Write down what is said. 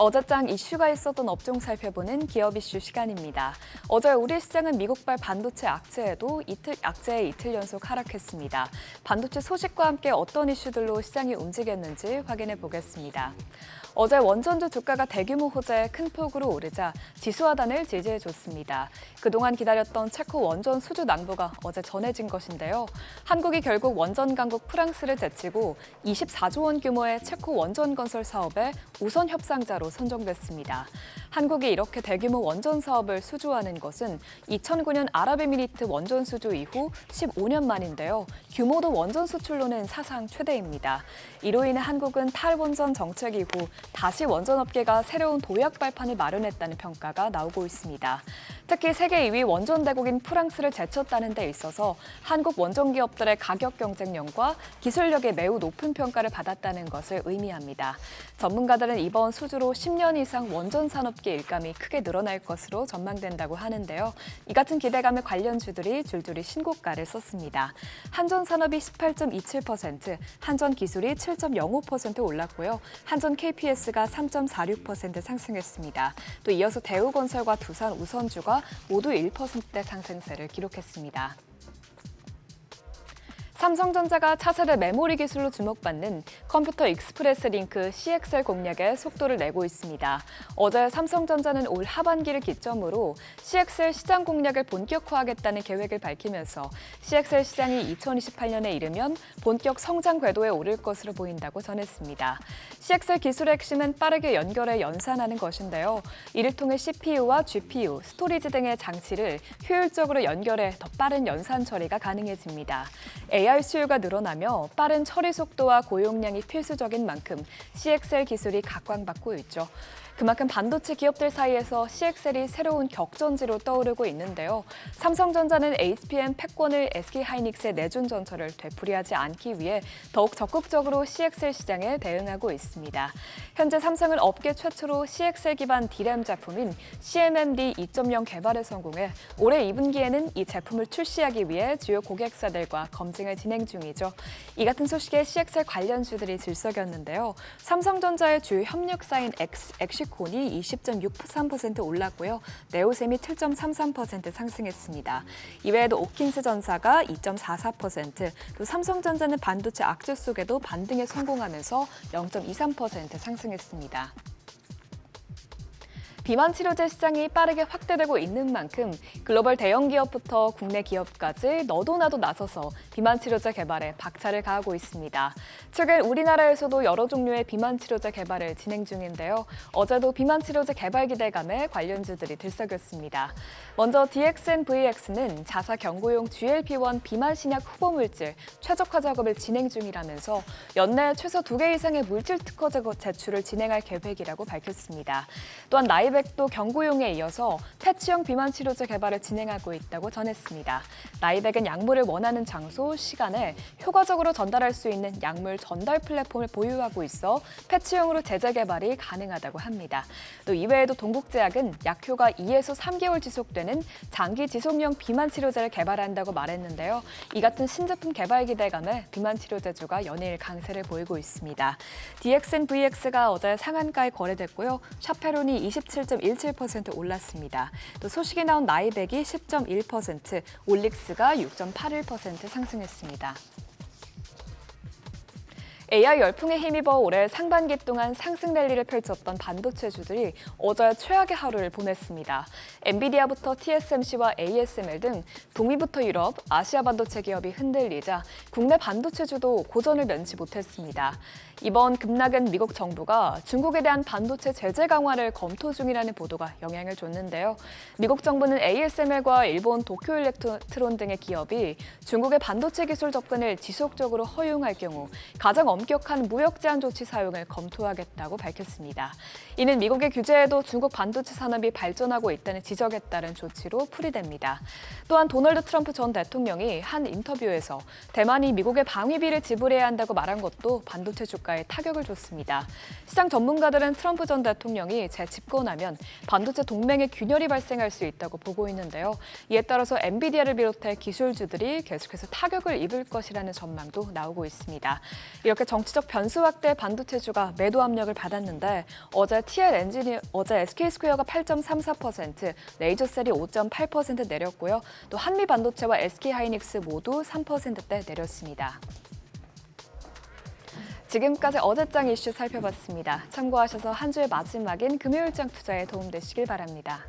어제장 이슈가 있었던 업종 살펴보는 기업 이슈 시간입니다. 어제 우리 시장은 미국발 반도체 악재에도 이틀 연속 하락했습니다. 반도체 소식과 함께 어떤 이슈들로 시장이 움직였는지 확인해 보겠습니다. 어제 원전주 주가가 대규모 호재에 큰 폭으로 오르자 지수하단을 지지해줬습니다. 그동안 기다렸던 체코 원전 수주 낭보가 어제 전해진 것인데요. 한국이 결국 원전 강국 프랑스를 제치고 24조 원 규모의 체코 원전 건설 사업에 우선 협상자로 선정됐습니다. 한국이 이렇게 대규모 원전 사업을 수주하는 것은 2009년 아랍에미리트 원전 수주 이후 15년 만인데요. 규모도 원전 수출로는 사상 최대입니다. 이로 인해 한국은 탈원전 정책 이후 다시 원전업계가 새로운 도약 발판을 마련했다는 평가가 나오고 있습니다. 특히 세계 2위 원전 대국인 프랑스를 제쳤다는 데 있어서 한국 원전 기업들의 가격 경쟁력과 기술력에 매우 높은 평가를 받았다는 것을 의미합니다. 전문가들은 이번 수주로 10년 이상 원전 산업계 일감이 크게 늘어날 것으로 전망된다고 하는데요. 이 같은 기대감에 관련주들이 줄줄이 신고가를 썼습니다. 한전 산업이 18.27%, 한전 기술이 7.05% 올랐고요. 한전 KPS가 3.46% 상승했습니다. 또 이어서 대우건설과 두산 우선주가 모두 1%대 상승세를 기록했습니다. 삼성전자가 차세대 메모리 기술로 주목받는 컴퓨터 익스프레스 링크 CXL 공략에 속도를 내고 있습니다. 어제 삼성전자는 올 하반기를 기점으로 CXL 시장 공략을 본격화하겠다는 계획을 밝히면서 CXL 시장이 2028년에 이르면 본격 성장 궤도에 오를 것으로 보인다고 전했습니다. CXL 기술의 핵심은 빠르게 연결해 연산하는 것인데요. 이를 통해 CPU와 GPU, 스토리지 등의 장치를 효율적으로 연결해 더 빠른 연산 처리가 가능해집니다. AI 수요가 늘어나며 빠른 처리 속도와 고용량이 필수적인 만큼 CXL 기술이 각광받고 있죠. 그만큼 반도체 기업들 사이에서 CXL이 새로운 격전지로 떠오르고 있는데요. 삼성전자는 HBM 패권을 SK하이닉스에 내준 전철을 되풀이하지 않기 위해 더욱 적극적으로 CXL 시장에 대응하고 있습니다. 현재 삼성은 업계 최초로 CXL 기반 D램 제품인 CMMD 2.0 개발에 성공해 올해 2분기에는 이 제품을 출시하기 위해 주요 고객사들과 검증을 진행 중이죠. 이 같은 소식에 CXL 관련주들이 들썩였는데요. 삼성전자의 주요 협력사인 엑시콘이 20.63% 올랐고요. 네오셈이 7.33% 상승했습니다. 이외에도 오킨스전사가 2.44%, 또 삼성전자는 반도체 악재 속에도 반등에 성공하면서 0.23% 상승했습니다. 비만 치료제 시장이 빠르게 확대되고 있는 만큼 글로벌 대형 기업부터 국내 기업까지 너도 나도 나서서 비만 치료제 개발에 박차를 가하고 있습니다. 최근 우리나라에서도 여러 종류의 비만 치료제 개발을 진행 중인데요. 어제도 비만 치료제 개발 기대감에 관련주들이 들썩였습니다. 먼저 DXNVX는 자사 경구용 GLP-1 비만 신약 후보 물질 최적화 작업을 진행 중이라면서 연내 최소 2개 이상의 물질 특허 제출을 진행할 계획이라고 밝혔습니다. 또한 나이백도 경구용에 이어서 패치형 비만 치료제 개발을 진행하고 있다고 전했습니다. 나이백은 약물을 원하는 장소, 시간에 효과적으로 전달할 수 있는 약물 전달 플랫폼을 보유하고 있어 패치형으로 제재 개발이 가능하다고 합니다. 또 이외에도 동국제약은 약효가 2에서 3개월 지속되는 장기 지속용 비만 치료제를 개발한다고 말했는데요. 이 같은 신제품 개발 기대감에 비만 치료제주가 연일 강세를 보이고 있습니다. DXNVX가 어제 상한가에 거래됐고요. 샤페론이 27.17% 올랐습니다. 또 소식이 나온 나이백이 10.1%, 올릭스가 6.81% 상승했습니다. AI 열풍에 힘입어 올해 상반기 동안 상승 랠리를 펼쳤던 반도체주들이 어제 최악의 하루를 보냈습니다. 엔비디아부터 TSMC와 ASML 등 북미부터 유럽, 아시아 반도체 기업이 흔들리자 국내 반도체주도 고전을 면치 못했습니다. 이번 급락은 미국 정부가 중국에 대한 반도체 제재 강화를 검토 중이라는 보도가 영향을 줬는데요. 미국 정부는 ASML과 일본 도쿄일렉트론 등의 기업이 중국의 반도체 기술 접근을 지속적으로 허용할 경우 가장 엄격한 무역 제한 조치 사용을 검토하겠다고 밝혔습니다. 이는 미국의 규제에도 중국 반도체 산업이 발전하고 있다는 지적에 따른 조치로 풀이됩니다. 또한 도널드 트럼프 전 대통령이 한 인터뷰에서 대만이 미국의 방위비를 지불해야 한다고 말한 것도 반도체 주가에 타격을 줬습니다. 시장 전문가들은 트럼프 전 대통령이 재집권하면 반도체 동맹의 균열이 발생할 수 있다고 보고 있는데요. 이에 따라서 엔비디아를 비롯해 기술주들이 계속해서 타격을 입을 것이라는 전망도 나오고 있습니다. 이렇게 정치적 변수 확대 반도체주가 매도 압력을 받았는데 어제 SK스퀘어가 8.34%, 레이저셀이 5.8% 내렸고요. 또 한미반도체와 SK하이닉스 모두 3%대 내렸습니다. 지금까지 어제장 이슈 살펴봤습니다. 참고하셔서 한 주의 마지막인 금요일장 투자에 도움되시길 바랍니다.